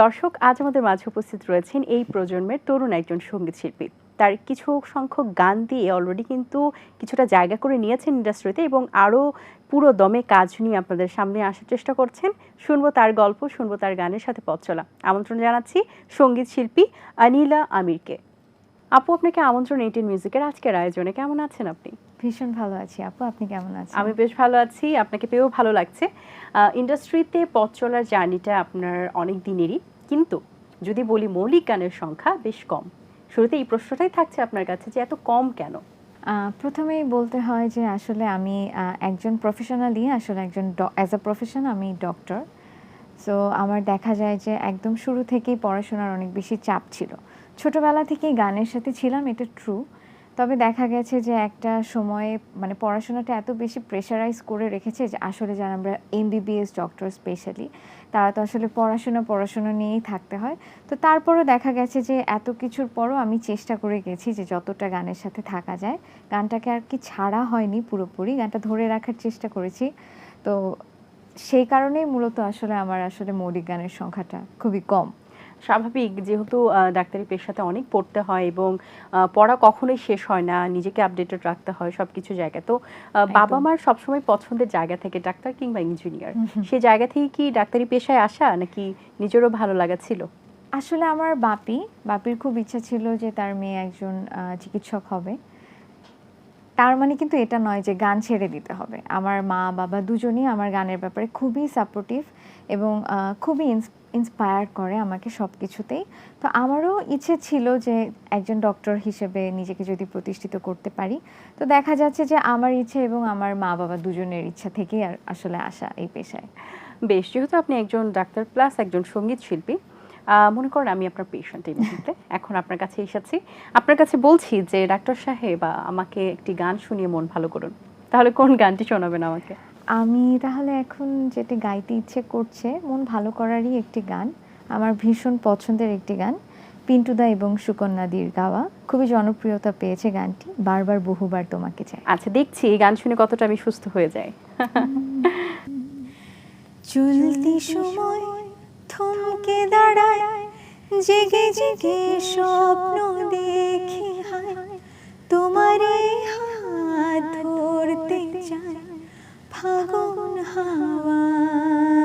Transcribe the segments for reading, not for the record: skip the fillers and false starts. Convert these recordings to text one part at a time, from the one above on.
দর্শক, আজ আমাদের মাঝে উপস্থিত রয়েছেন এই প্রজন্মের তরুণ একজন সঙ্গীত শিল্পী। তার কিছু সংখ্যক গান দিয়ে অলরেডি কিন্তু কিছুটা জায়গা করে নিয়েছেন ইন্ডাস্ট্রিতে এবং আরও পুরো দমে কাজ নিয়ে আপনাদের সামনে আসার চেষ্টা করছেন। শুনবো তার গল্প, শুনবো তার গানের সাথে পথ চলা। আমন্ত্রণ জানাচ্ছি সঙ্গীত শিল্পী আনিলা আমিরকে। আপু, আপনাকে আমন্ত্রণ এইটিন মিউজিকের আজকের আয়োজনে। কেমন আছেন আপনি? ভীষণ ভালো আছি আপু, আপনি কেমন আছেন? আমি বেশ ভালো আছি, আপনাকে পেয়েও ভালো লাগছে। ইন্ডাস্ট্রিতে পথ চলার জার্নিটা আপনার অনেক দিনেরই, কিন্তু যদি বলি মৌলিক গানের সংখ্যা বেশ কম। শুরুতে এই প্রশ্নটাই থাকছে আপনার কাছে যে এত কম কেন? প্রথমেই বলতে হয় যে আসলে আমি একজন প্রফেশনালি আসলে একজন অ্যাজ আ প্রফেশন আমি ডক্টর। সো আমার দেখা যায় যে একদম শুরু থেকেই পড়াশোনার অনেক বেশি চাপ ছিল। ছোটবেলা থেকেই গানের সাথে ছিলাম, এটা ট্রু। তবে দেখা গেছে যে একটা সময়ে মানে পড়াশোনাটা এত বেশি প্রেশারাইজ করে রেখেছে যে আসলে যারা আমরা এমবিবিএস ডক্টর স্পেশালি, তারা তো আসলে পড়াশোনা নিয়েই থাকতে হয়। তো তারপরও দেখা গেছে যে এত কিছুর পরও আমি চেষ্টা করে গেছি যে যতটা গানের সাথে থাকা যায়, গানটাকে আর কি ছাড়া হয়নি পুরোপুরি, গানটা ধরে রাখার চেষ্টা করেছি। তো সেই কারণেই মূলত আসলে আমার আসলে মৌলিক গানের সংখ্যাটা খুবই কম। স্বাভাবিক, যেহেতু ডাক্তারি পেশাতে অনেক পড়তে হয় এবং পড়া কখনোই শেষ হয় না, নিজেকে আপডেটেড রাখতে হয় সব কিছু জায়গায়। তো বাবা একদম। মার সবসময় পছন্দের জায়গা থেকে ডাক্তার কিংবা ইঞ্জিনিয়ার, সেই জায়গা থেকে কি ডাক্তারি পেশায় আসা নাকি নিজেরও ভালো লাগা ছিল? আসলে আমার বাপির খুব ইচ্ছা ছিল যে তার মেয়ে একজন চিকিৎসক হবে। তার মানে কিন্তু এটা নয় যে গান ছেড়ে দিতে হবে। আমার মা-বাবা দুজনেই আমার গানের ব্যাপারে খুবই সাপোর্টিভ এবং খুবই ইন্সপায়ার করে আমাকে সবকিছুতেই। তো আমারও ইচ্ছে ছিল যে একজন ডক্টর হিসেবে নিজেকে যদি প্রতিষ্ঠিত করতে পারি। তো দেখা যাচ্ছে যে আমার ইচ্ছে এবং আমার মা-বাবা দুজনের ইচ্ছা থেকেই আসলে আসা এই পেশায়। বেশ, যেহেতু আপনি একজন ডাক্তার প্লাস একজন সঙ্গীত শিল্পী, মনে করেন আমি আপনার পেশেন্ট এই মুহূর্তে, এখন আপনার কাছে এসেছি, আপনার কাছে বলছি যে ডাক্তার সাহেব আমাকে একটি গান শুনিয়ে মন ভালো করুন, তাহলে কোন গানটি শোনাবেন আমাকে? আমি তাহলে এখন যেটি গাইতে ইচ্ছে করছে, মন ভালো করারই একটি গান। আমার ভীষণ পছন্দের একটি গান। পিন্টু দা এবং সুকন্যাদির গাওয়া। খুবই জনপ্রিয়তা পেয়েছে গানটি। বারবার বহুবার তোমাকে চাই। আচ্ছা, দেখছি এই গান শুনে কতটা আমি সুস্থ হয়ে যাই। চলতি সময় থমকে দাঁড়ায়, জেগে জেগে স্বপ্ন দেখি হায়, তোমারই হাত ধরতে চাই ফাগুন হাওয়ায়।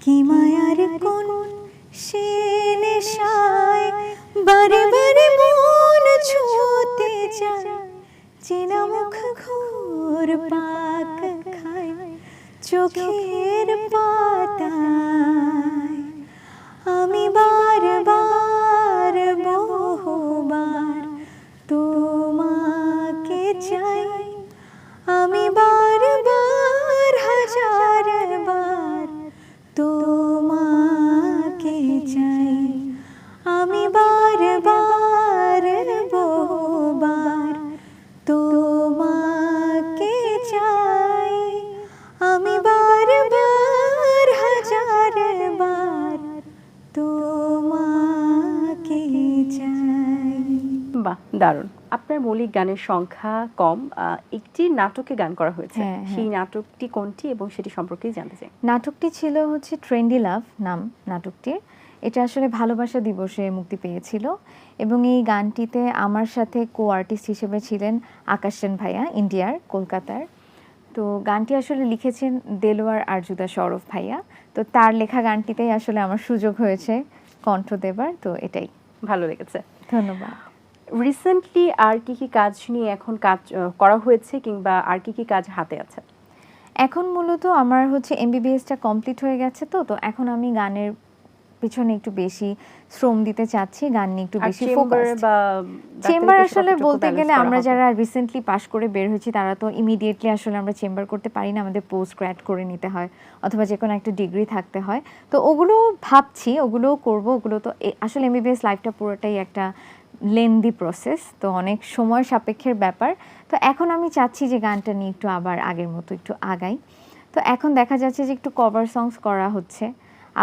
কি মায়ার কোন সে নেশায় বারে বারে মন ছুঁতে চায়, চেনা মুখ ঘোর পাক খায় চোখের পাতায়। আমি বারবার বহুবার তোমাকে চাই, আমি বারবার হাজারবার তোমাকে চাই, আমি বারবার বহুবার তোমাকে চাই, আমি বারবার হাজারবার তোমাকে চাই। বাহ, দারুণ! আপনার মৌলিক গানের সংখ্যা কম, একটি নাটকে গান করা হয়েছে। হ্যাঁ, সেই হ্যাঁ। নাটকটি কোনটি এবং সেটি সম্পর্কেই জানতে চাই। নাটকটি ছিল হচ্ছে ট্রেন্ডি লাভ নাম নাটকটির। এটা আসলে ভালোবাসা দিবসে মুক্তি পেয়েছিল এবং এই গানটিতে আমার সাথে কো আর্টিস্ট হিসেবে ছিলেন আকাশ সেন ভাইয়া, ইন্ডিয়ার, কলকাতার। তো গানটি আসলে লিখেছেন দেলোয়ার আরজুদা সরফ ভাইয়া। তো তার লেখা গানটিতেই আসলে আমার সুযোগ হয়েছে কণ্ঠ দেবার। তো এটাই। ভালো লেগেছে। ধন্যবাদ। রিসেন্টলি আর কি কাজ নিয়ে এখন কাজ করা হয়েছে কিংবা আর কি কাজ হাতে আছে? এখন মূলত আমার হচ্ছে এমবিবিএসটা কমপ্লিট হয়ে গেছে, তো এখন আমি গানের পেছনে একটু বেশি শ্রম দিতে চাচ্ছি, গান নিয়ে একটু আর বেশি চেম্বার ফোকাসড। বা চেম্বার ডাক্তারি পেশা আসলে কতটুকু বলতে ব্যালেন্স গেলে করা আমরা হবে? যারা রিসেন্টলি পাশ করে বের হয়েছি তারা তো ইমিডিয়েটলি আসলে আমরা চেম্বার করতে পারি না, আমাদের পোস্ট গ্র্যাড করে নিতে হয় অথবা যে কোনো একটা ডিগ্রি থাকতে হয়। তো ওগুলো ভাবছি, ওগুলোও করব। ওগুলো তো আসলে এমবিবিএস লাইফটা পুরোটাই একটা লেন্দি প্রসেস, তো অনেক সময় সাপেক্ষের ব্যাপার। তো এখন আমি চাচ্ছি যে গানটা নিয়ে একটু আবার আগের মতো একটু আগাই। তো এখন দেখা যাচ্ছে যে একটু কভার সংস করা হচ্ছে,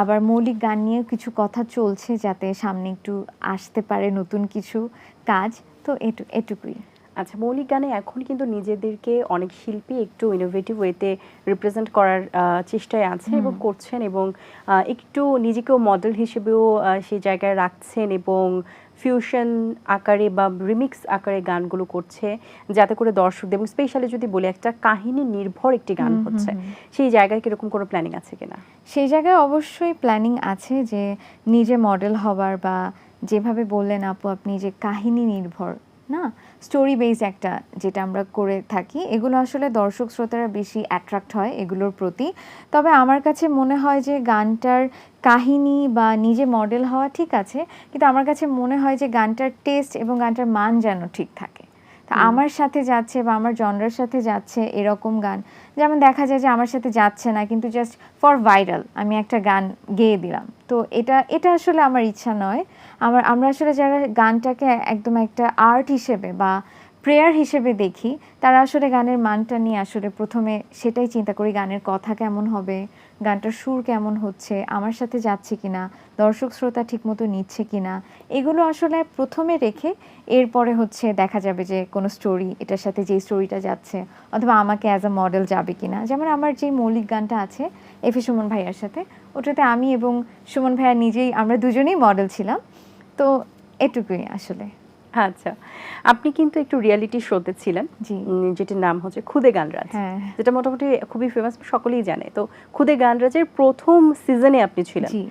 আবার মৌলিক গান নিয়েও কিছু কথা চলছে যাতে সামনে একটু আসতে পারে নতুন কিছু কাজ। তো এটুকুই। আচ্ছা, মৌলিক গানে এখন কিন্তু নিজেদেরকে অনেক শিল্পী একটু ইনোভেটিভ ওয়েতে রিপ্রেজেন্ট করার চেষ্টায় আছে এবং করছেন, এবং একটু নিজেকেও মডেল হিসেবেও সেই জায়গায় রাখছেন, এবং ফিউশন আকারে বা রিমিক্স আকারে গানগুলো করছে, যাতে করে দর্শকদের, এবং স্পেশালি যদি বলি একটা কাহিনী নির্ভর একটি গান হচ্ছে, সেই জায়গায় কিরকম কোনো প্ল্যানিং আছে কিনা? সেই জায়গায় অবশ্যই প্ল্যানিং আছে যে নিজে মডেল হবার, বা যেভাবে বললেন আপু আপনি যে কাহিনী নির্ভর না, স্টোরি বেস একটা যেটা আমরা করে থাকি, এগুলো আসলে দর্শক শ্রোতারা বেশি অ্যাট্রাক্ট হয় এগুলোর প্রতি। তবে আমার কাছে মনে হয় যে গানটার কাহিনী বা নিজে মডেল হওয়া ঠিক আছে, কিন্তু আমার কাছে মনে হয় যে গানটার টেস্ট এবং গানটার মান যেন ঠিক থাকে। তা আমার সাথে যাচ্ছে বা আমার জনরার সাথে যাচ্ছে এরকম গান, যেমন দেখা যায় যে আমার সাথে যাচ্ছে না কিন্তু জাস্ট ফর ভাইরাল আমি একটা গান গেয়ে দিলাম, তো এটা আসলে আমার ইচ্ছা নয়। আমরা আসলে যারা গানটাকে একদম একটা আর্ট হিসেবে বা প্রেয়ার হিসেবে দেখি, তারা আসলে গানের মানটা নিয়ে আসলে প্রথমে সেটাই চিন্তা করি, গানের কথা কেমন হবে, গানটার সুর কেমন হচ্ছে, আমার সাথে যাচ্ছে কিনা, দর্শক শ্রোতা ঠিকমতো নিচ্ছে কিনা, এগুলো আসলে প্রথমে রেখে এরপরে হচ্ছে দেখা যাবে যে কোনো স্টোরি এটার সাথে যেই স্টোরিটা যাচ্ছে, অথবা আমাকে অ্যাজ আ মডেল যাবে কিনা। যেমন আমার যে মৌলিক গানটা আছে এফে সুমন ভাইয়ার সাথে, ওটাতে আমি এবং সুমন ভাইয়া নিজেই, আমরা দুজনেই মডেল ছিলাম, তো এটুকুই আসলে। আচ্ছা, আপনি কিন্তু একটু রিয়েলিটি শোতে ছিলেন, জি। যেটির নাম হচ্ছে খুদে গানরাজ, হ্যাঁ। যেটা মোটামুটি খুবই ফেমাস, সকলেই জানে। তো খুদে গানরাজের প্রথম সিজনে আপনি ছিলেন, জি।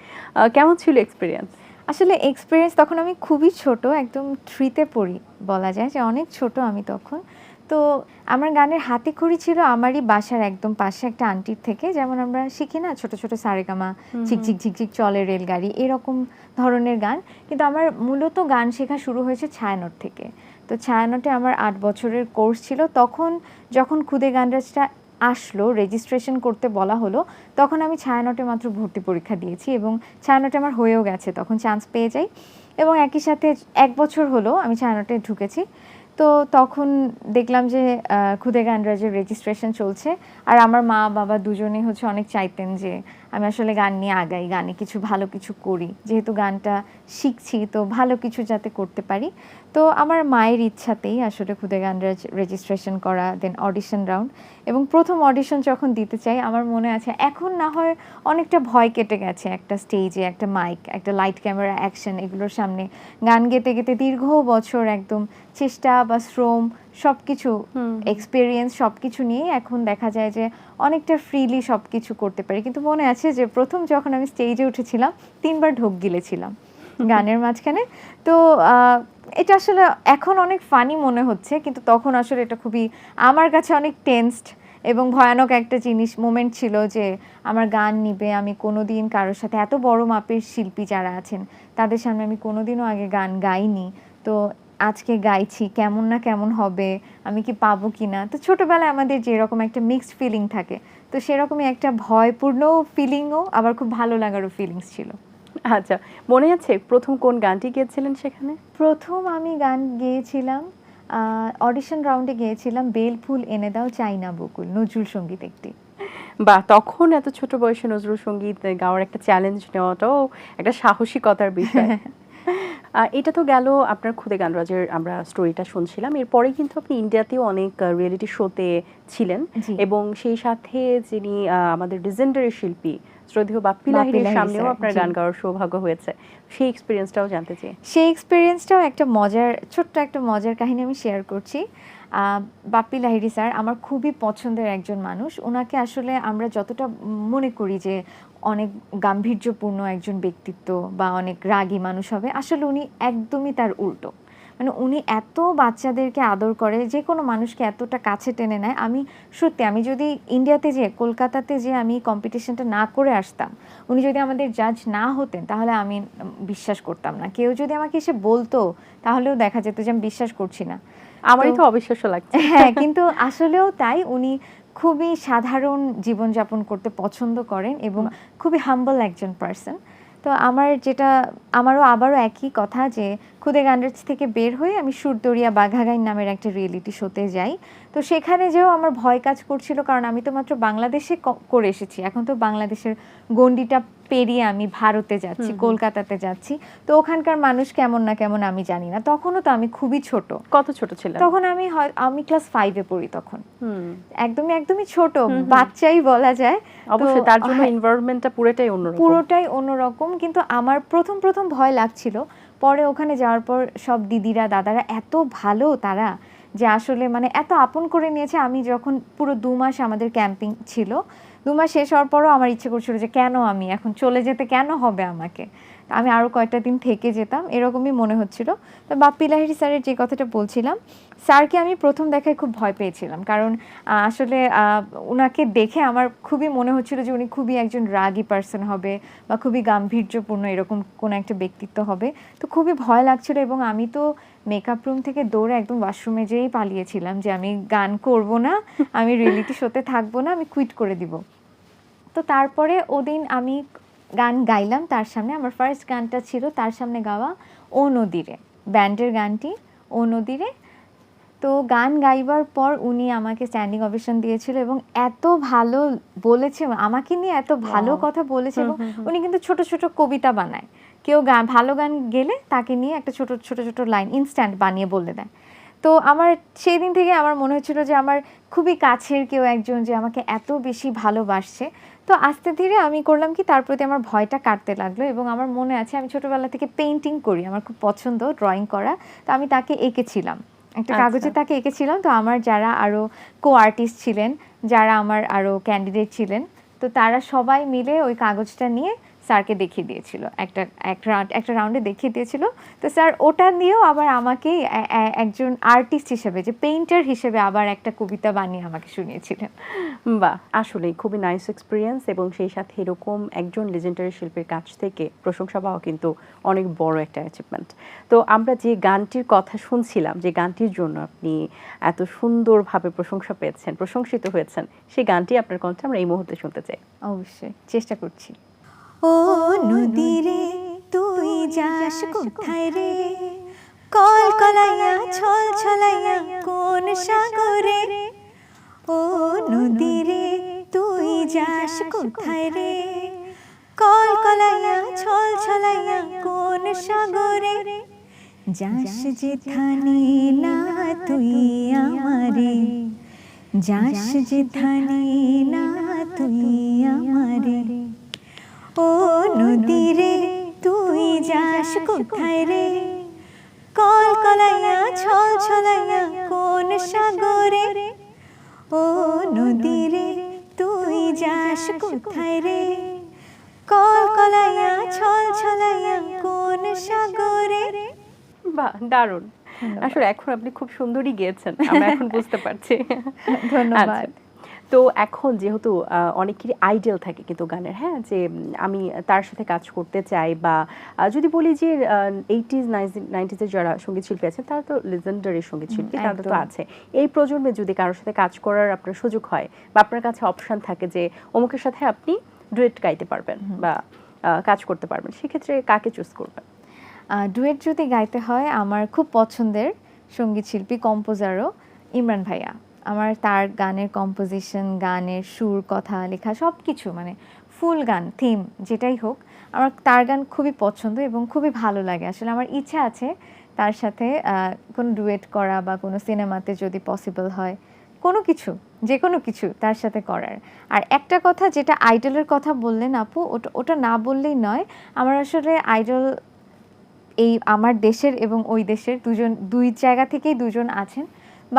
কেমন ছিল এক্সপিরিয়েন্স? আসলে এক্সপিরিয়েন্স, তখন আমি খুবই ছোট, একদম 3-তে পড়ি বলা যায়, যে অনেক ছোট আমি তখন। তো আমার গানের হাতেখড়ি ছিল আমারই বাসার একদম পাশে একটা আন্টির থেকে, যেমন আমরা শিখি না ছোট ছোট সারেগামা, ঝিকঝিক ঝিকঝিক চলে রেলগাড়ি, এরকম ধরনের গান। কিন্তু আমার মূলত গান শেখা শুরু হয়েছে ছায়ানট থেকে। তো ছায়ানটে আমার 8 বছরের কোর্স ছিল। তখন যখন খুদে গানরাজটা আসলো, রেজিস্ট্রেশন করতে বলা হলো, তখন আমি ছায়ানটে মাত্র ভর্তি পরীক্ষা দিয়েছি, এবং ছায়ানটে আমার হয়েও গেছে, তখন চান্স পেয়ে যাই। এবং একই সাথে 1 বছর হলো আমি ছায়ানটে ঢুকেছি। তো তখন দেখলাম যে খুদে গানরাজের রেজিস্ট্রেশন চলছে, আর আমার মা বাবা দুজনেই হচ্ছে অনেক চাইতেন যে আমি আসলে গান নিয়ে আগাই, গানে কিছু ভালো কিছু করি, যেহেতু গানটা শিখছি তো ভালো কিছু যাতে করতে পারি। তো আমার মায়ের ইচ্ছাতেই আসলে খুদে গানরাজ রেজিস্ট্রেশন করা, দেন অডিশন রাউন্ড, এবং প্রথম অডিশন যখন দিতে চাই, আমার মনে আছে এখন না হয় অনেকটা ভয় কেটে গেছে, একটা স্টেজে একটা মাইক, একটা লাইট, ক্যামেরা, অ্যাকশন, এগুলোর সামনে গান গেতে গেতে দীর্ঘ বছর একদম চেষ্টা বা শ্রম সব কিছু, এক্সপিরিয়েন্স সব কিছু নিয়ে এখন দেখা যায় যে অনেকটা ফ্রিলি সব কিছু করতে পারি। কিন্তু মনে আছে যে প্রথম যখন আমি স্টেজে উঠেছিলাম 3বার ঢোক গিলেছিলাম গানের মাঝখানে। তো এটা আসলে এখন অনেক ফানি মনে হচ্ছে, কিন্তু তখন আসলে এটা খুবই আমার কাছে অনেক টেন্সড এবং ভয়ানক একটা জিনিস, মোমেন্ট ছিল যে আমার গান নিবে, আমি কোনোদিন কারোর সাথে, এত বড় মাপের শিল্পী যারা আছেন তাদের সামনে আমি কোনোদিনও আগে গান গাইনি। তো আজকে গাইছি, কেমন না কেমন হবে, আমি কি পাবো কি না। তো ছোটোবেলায় আমাদের যেরকম একটা মিক্সড ফিলিং থাকে, তো সেরকমই একটা ভয়পূর্ণ ফিলিংও, আবার খুব ভালো লাগারও ফিলিংস ছিল। আচ্ছা, মনে আছে প্রথম কোন গানটি গেয়েছিলেন সেখানে? প্রথম আমি গান গেয়েছিলাম, অডিশন রাউন্ডে গিয়েছিলাম বেল ফুল এনে দাও চাই না বকুল, নজরুল সঙ্গীত একটি। বা তখন এত ছোট বয়সে নজরুল সঙ্গীত গাওয়ার একটা চ্যালেঞ্জ নেওয়াটাও একটা সাহসিকতার বিষয়। এটা তো গেল আপনার খুদে গানরাজের, আমরা স্টোরিটা শুনছিলাম। এরপরে কিন্তু আপনি ইন্ডিয়াতেও অনেক রিয়েলিটি শোতে ছিলেন, জি। এবং সেই সাথে যিনি আমাদের লিজেন্ডারি শিল্পী শ্রদ্ধেয় বাপ্পি বাপ্পি লাহিড়ীর লাহিড়ী সামনেও স্যার, আপনার জি। গান গাওয়ার সৌভাগ্য হয়েছে, সেই এক্সপিরিয়েন্সটাও জানতে চাই। সেই এক্সপিরিয়েন্সটাও একটা মজার, ছোট্ট একটা মজার কাহিনী আমি শেয়ার করছি। বাপ্পি লাহিড়ী স্যার আমার খুবই পছন্দের একজন মানুষ। ওনাকে আসলে আমরা যতটা মনে করি যে অনেক গাম্ভীর্যপূর্ণ একজন ব্যক্তিত্ব বা অনেক রাগী মানুষ হবে, আসলে উনি একদমই তার উল্টো। মানে উনি এত বাচ্চাদেরকে আদর করে, যে কোনো মানুষকে এতটা কাছে টেনে নেয়। আমি যদি ইন্ডিয়াতে যেয়ে, কলকাতাতে যেয়ে আমি কম্পিটিশনটা না করে আসতাম, উনি যদি আমাদের জাজ না হতেন, তাহলে আমি বিশ্বাস করতাম না। কেউ যদি আমাকে এসে বলতো, তাহলেও দেখা যেত যে আমি বিশ্বাস করছি না। আমারই তো অবিশ্বাস্য লাগছে। হ্যাঁ, কিন্তু আসলেও তাই। উনি খুবই সাধারণ জীবনযাপন করতে পছন্দ করেন এবং খুবই হাম্বল একজন পার্সন। তো তো আমারও আবারও একই কথা যে খুদে গান্ডার্স থেকে বের হয়ে আমি সুরদরিয়া বাঘাগাইন নামের একটা রিয়েলিটি শোতে যাই। তো সেখানে যেও আমার ভয় কাজ করছিল, কারণ আমি তো মাত্র বাংলাদেশে করে এসেছি, এখন তো বাংলাদেশের গণ্ডিটা পেরিয়ে আমি ভারতে যাচ্ছি, কলকাতাতে যাচ্ছি। তো ওখানকার মানুষ কেমন না কেমন আমি জানি না, তখনও তো আমি খুবই ছোট। কত ছোট ছিলেন তখন? আমি ক্লাস 5-এ পড়ি তখন, একদমই ছোট বাচ্চাই বলা যায়। অবশ্যই তার জন্য এনভায়রনমেন্টটা পুরোটাই অন্যরকম। কিন্তু আমার প্রথম ভয় লাগছিল, পরে ওখানে যাওয়ার পর সব দিদিরা দাদারা এত ভালো, তারা যে আসলে মানে এত আপন করে নিয়েছে। আমি যখন পুরো 2 মাস আমাদের ক্যাম্পিং ছিল, 2 মাস শেষ হওয়ার পরও আমার ইচ্ছে করছিল যে কেন আমি এখন চলে যেতে কেন হবে আমাকে, আমি আরও কয়েকটা দিন থেকে যেতাম, এরকমই মনে হচ্ছিল। তো বাপ্পি লাহিড়ী স্যারের যে কথাটা বলছিলাম, স্যারকে আমি প্রথম দেখায় খুব ভয় পেয়েছিলাম, কারণ আসলে ওনাকে দেখে আমার খুবই মনে হচ্ছিল যে উনি খুবই একজন রাগী পার্সন হবে বা খুবই গাম্ভীর্যপূর্ণ এরকম কোনো একটা ব্যক্তিত্ব হবে। তো খুবই ভয় লাগছিল, এবং আমি তো মেকআপ রুম থেকে দৌড়ে একদম ওয়াশরুমে যেয়েই পালিয়েছিলাম যে আমি গান করব না, আমি রিয়েলিটি শোতে থাকবো না, আমি কুইট করে দিব। তো তারপরে ওদিন আমি গান গাইলাম তার সামনে, আমার ফার্স্ট গানটা ছিল তার সামনে গাওয়া ও নদীরে, ব্যান্ডের গানটি ও নদীরে। তো গান গাইবার পর উনি আমাকে স্ট্যান্ডিং ওভেশন দিয়েছিল এবং এত ভালো বলেছে, আমাকে নিয়ে এত ভালো কথা বলেছে। এবং উনি কিন্তু ছোট ছোট কবিতা বানায়, কেউ ভালো গান গেলে তাকে নিয়ে একটা ছোট ছোট লাইন ইনস্ট্যান্ট বানিয়ে বলে দেয়। তো আমার সেই দিন থেকে আমার মনে হচ্ছিল যে আমার খুবই কাছের কেউ একজন যে আমাকে এত বেশি ভালোবাসছে। তো আস্তে ধীরে আমি করলাম কি, তার প্রতি আমার ভয়টা কাটতে লাগলো। এবং আমার মনে আছে আমি ছোটবেলা থেকে পেইন্টিং করি, আমার খুব পছন্দ ড্রয়িং করা। তো আমি তাকে এঁকেছিলাম, একটা কাগজে তাকে এঁকেছিলাম। তো আমার যারা আরও কো আর্টিস্ট ছিলেন, যারা আমার আরও ক্যান্ডিডেট ছিলেন, তো তারা সবাই মিলে ওই কাগজটা নিয়ে স্যারকে দেখিয়ে দিয়েছিল, একটা রাউন্ডে দেখিয়ে দিয়েছিল। তো স্যার ওটা দিয়েও আবার আমাকে একজন আর্টিস্ট হিসেবে, যে পেইন্টার হিসেবে আবার একটা কবিতা বানিয়ে আমাকে শুনিয়েছিলেন। বাহ, আসলেই খুবই নাইস এক্সপিরিয়েন্স, এবং সেই সাথে এরকম একজন লেজেন্ডারি শিল্পীর কাছ থেকে প্রশংসা পাওয়া কিন্তু অনেক বড় একটা অ্যাচিভমেন্ট। তো আমরা যে গানটির কথা শুনছিলাম, যে গানটির জন্য আপনি এত সুন্দরভাবে প্রশংসা পেয়েছেন, প্রশংসিত হয়েছেন, সেই গানটি আপনার কণ্ঠে আমরা এই মুহূর্তে শুনতে চাই। অবশ্যই চেষ্টা করছি। ও নদী রে তুই যাস কোথায় রে, কল কলাইয়া ছল ছলাইয়া কোন সাগরে। ও নদী রে তুই যাস কোথায় রে, কল কলাইয়া ছল ছলাইয়া কোন সাগরে। যাস যেখানে না তুই আমারে, যাস যেখানে না তুই আমারে। ও নদী রে তুই যাস কোথায় রে, কল কলাইয়া ছল ছলাইয়া কোন সাগরে। ও নদী রে তুই যাস কোথায় রে, কল কলাইয়া ছল ছলাইয়া কোন সাগরে। বাহ, দারুণ। আসলে এখন আপনি খুব সুন্দরই গেয়েছেন, আমরা এখন বুঝতে পারছি। ধন্যবাদ। তো এখন যেহেতু অনেকেরই আইডিয়াল থাকে কিন্তু গানের, হ্যাঁ, যে আমি তার সাথে কাজ করতে চাই, বা যদি বলি যে 80s 90s যারা সঙ্গীত শিল্পী আছেন তারা তো লেজেন্ডারি সঙ্গীত শিল্পী, তারা তো আছে। এই প্রজন্মে যদি কারোর সাথে কাজ করার আপনার সুযোগ হয়, বা আপনার কাছে অপশন থাকে যে অমুকের সাথে আপনি ডুয়েট গাইতে পারবেন বা কাজ করতে পারবেন, সেক্ষেত্রে কাকে চুজ করবেন? ডুয়েট যদি গাইতে হয়, আমার খুব পছন্দের সঙ্গীত শিল্পী কম্পোজারও ইমরান ভাইয়া। আমার তার গানের কম্পোজিশন, গানের সুর, কথা লেখা সব কিছু, মানে ফুল গান, থিম যেটাই হোক, আমার তার গান খুবই পছন্দ এবং খুবই ভালো লাগে। আসলে আমার ইচ্ছা আছে তার সাথে কোনো ডুয়েট করা, বা কোনো সিনেমাতে যদি পসিবল হয় কোনো কিছু, যে কোনো কিছু তার সাথে করার। আর একটা কথা, যেটা আইডলের কথা বললেন আপু, ওটা না বললেই নয়। আমার আসলে আইডল এই আমার দেশের এবং ওই দেশের দুই জায়গা থেকেই দুজন আছেন।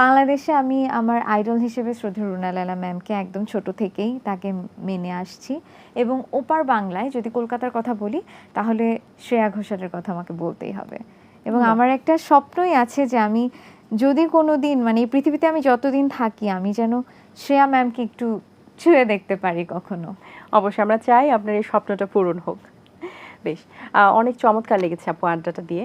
বাংলাদেশে আমি আমার আইডল হিসেবে শ্রদ্ধেয় রুনা লায়লা ম্যামকে একদম ছোট থেকেই তাকে মেনে আসছি। এবং ওপার বাংলায় যদি কলকাতার কথা বলি, তাহলে শ্রেয়া ঘোষালের কথা আমাকে বলতেই হবে। এবং আমার একটা স্বপ্নই আছে যে আমি যদি কোনো দিন, মানে এই পৃথিবীতে আমি যতদিন থাকি, আমি যেন শ্রেয়া ম্যামকে একটু ছুঁয়ে দেখতে পারি কখনো। অবশ্যই আমরা চাই আপনার এই স্বপ্নটা পূরণ হোক। বেশ, অনেক চমৎকার লেগেছে আপু আড্ডাটা দিয়ে।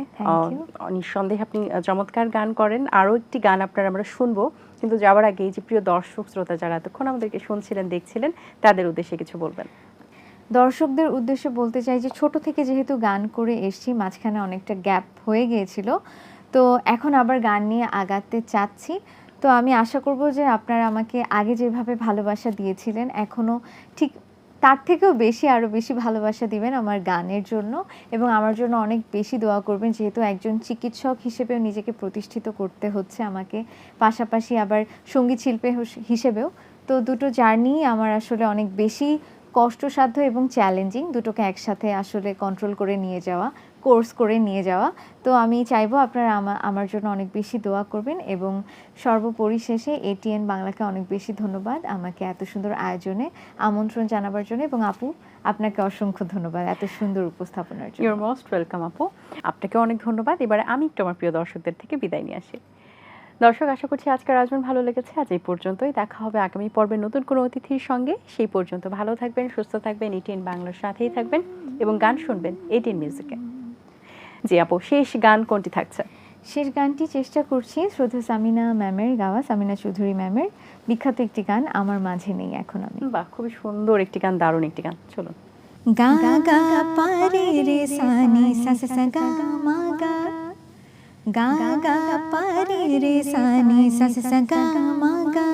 নিঃসন্দেহে আপনি চমৎকার গান করেন। আরও একটি গান আপনার আমরা শুনবো, কিন্তু যাওয়ার আগে এই যে প্রিয় দর্শক শ্রোতা যারা এতক্ষণ আমাদেরকে শুনছিলেন, দেখছিলেন, তাদের উদ্দেশ্যে কিছু বলবেন। দর্শকদের উদ্দেশ্যে বলতে চাই যে ছোট থেকে যেহেতু গান করে এসেছি, মাঝখানে অনেকটা গ্যাপ হয়ে গিয়েছিল, তো এখন আবার গান নিয়ে আগাতে চাচ্ছি। তো আমি আশা করব যে আপনারা আমাকে আগে যেভাবে ভালোবাসা দিয়েছিলেন এখনও ঠিক তার থেকেও বেশি, আরও বেশি ভালোবাসা দিবেন আমার গানের জন্য, এবং আমার জন্য অনেক বেশি দোয়া করবেন, যেহেতু একজন চিকিৎসক হিসেবেও নিজেকে প্রতিষ্ঠিত করতে হচ্ছে আমাকে, পাশাপাশি আবার সঙ্গীত শিল্পী হিসেবেও। তো দুটো জার্নি আমার আসলে অনেক বেশি কষ্টসাধ্য এবং চ্যালেঞ্জিং, দুটোকে একসাথে আসলে কন্ট্রোল করে নিয়ে যাওয়া, কোর্স করে নিয়ে যাওয়া। তো আমি চাইবো আপনারা আমার জন্য অনেক বেশি দোয়া করবেন, এবং সর্বোপরি শেষে এটিএন বাংলাকে অনেক বেশি ধন্যবাদ আমাকে এত সুন্দর আয়োজনে আমন্ত্রণ জানাবার জন্য, এবং আপু আপনাকে অসংখ্য ধন্যবাদ এত সুন্দর উপস্থাপনার জন্য। ইউর মোস্ট ওয়েলকাম আপু, আপনাকে অনেক ধন্যবাদ। এবারে আমি একটু আমার প্রিয় দর্শকদের থেকে বিদায় নিয়ে আসি। দর্শক, আশা করছি আজকের আয়োজন ভালো লেগেছে। আজ এই পর্যন্তই, দেখা হবে আগামী পর্বে নতুন কোনো অতিথির সঙ্গে। সেই পর্যন্ত ভালো থাকবেন, সুস্থ থাকবেন, এটিএন বাংলার সাথেই থাকবেন এবং গান শুনবেন এটিএন মিউজিকে। জি আপু, শেষ গান কোনটি থাকছে? শেষ গানটি চেষ্টা করছি শ্রদ্ধা সামিনা ম্যামের গাওয়া, সামিনা চৌধুরী ম্যামের বিখ্যাত একটি গান, আমার মাঝে নেই এখন আমি। বাহ, খুবই সুন্দর একটি গান, দারুণ একটি গান, চলুন। গা গা পারে রে সানি সা সা সা গা মা গা, গা গা পারে রে সানি সা সা সা গা মা গা,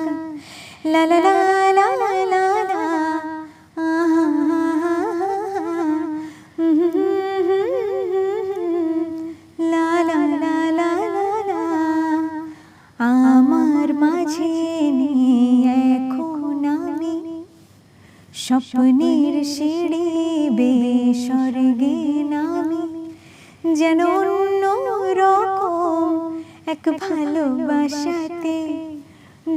লা লা লা লা লা লা লা, আহা লা লা লা লা লা লা, আমার মাঝে নেই এখন আমি, স্বপ্নের সিঁড়ি বেয়ে স্বর্গে নামি, যেন অন্য রকম এক ভালোবাসাতে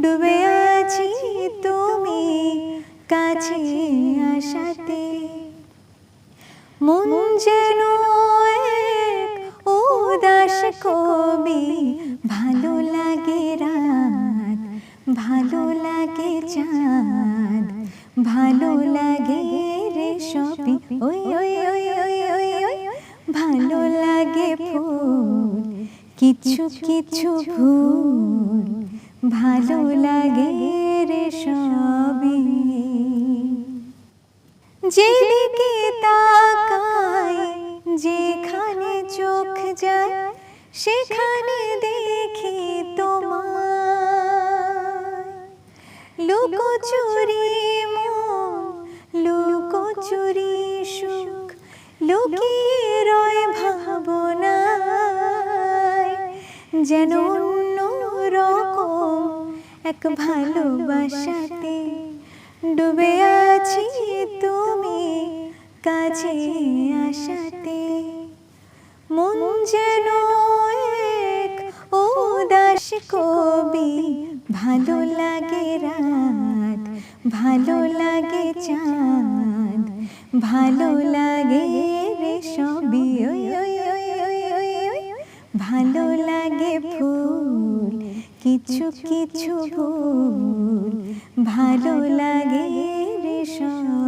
ডুবে আছি তুমি কাছে আসাতে, মন যেন এক উদাস কবি, ভালো লাগে রাত, ভালো লাগে চাঁদ, ভালো লাগে রে সবই, ওই ওই ওই ওই ওই ওই, ভালো লাগে ফুল কিছু কিছু ভুল, ভালো লাগে রে সবই, যেদিকে তাকাই যেখানে চোখ যায় সেখানে দেখি তোমায়, লুকোচুরি মন লুকোচুরি সুখ লুকিয়ে রয় ভাবনায়, যেন অন্য রকম এক ভালোবাসাতে ডুবে আছি তুমি কাছে আসাতে, মন যেন এক উদাস কবি, ভালো লাগে রাত, ভালো লাগে চাঁদ, ভালো লাগে রে সবই, ওই ওই ওই ওই ওই ওই, ভালো লাগে ফুল কিছু কিছু ভুল, ভালো লাগে রে সবই।